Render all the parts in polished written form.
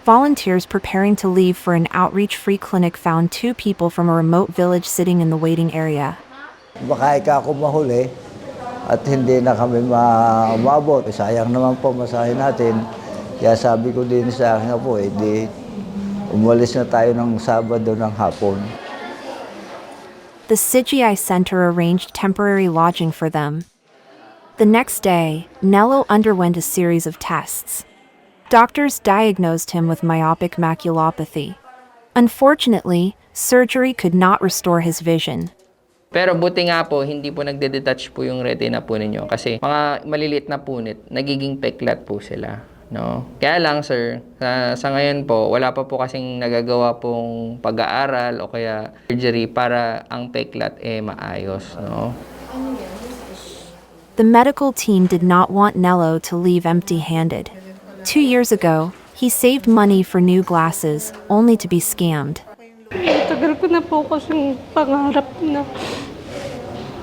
Volunteers preparing to leave for an outreach-free clinic found two people from a remote village sitting in the waiting area. Baka ako mahuli at hindi na kami maabot. Sayang naman po masahe natin. Kaya sabi ko din sa akin po, di umalis na tayo ng Sabado ng hapon. The CGI Center arranged temporary lodging for them. The next day, Nello underwent a series of tests. Doctors diagnosed him with myopic maculopathy. Unfortunately, surgery could not restore his vision. Pero buti nga po, hindi po nagde-detach po yung retina po ninyo kasi mga maliliit na punit, nagiging peklat po sila. No? Kaya lang sir, sa ngayon po, wala pa po kasing nagagawa pong pag-aaral o kaya surgery para ang peklat maayos. No? The medical team did not want Nello to leave empty-handed. 2 years ago, he saved money for new glasses, only to be scammed. Tagal ko na po kasing pangarap na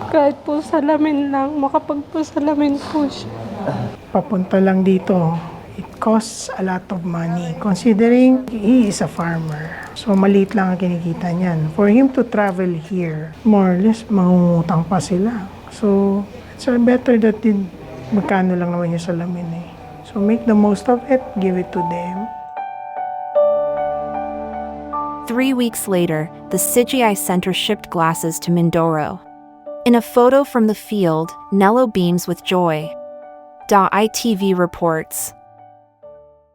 kahit po salamin lang, makapagpasalamin po siya. Papunta lang dito, it costs a lot of money considering he is a farmer. So maliit lang ang kinikita niyan. For him to travel here, more or less mangungutang pa sila. So it's better that magkano lang naman yung salamin eh. So make the most of it, give it to them. 3 weeks later, the CGI Center shipped glasses to Mindoro. In a photo from the field, Nello beams with joy. ITV reports.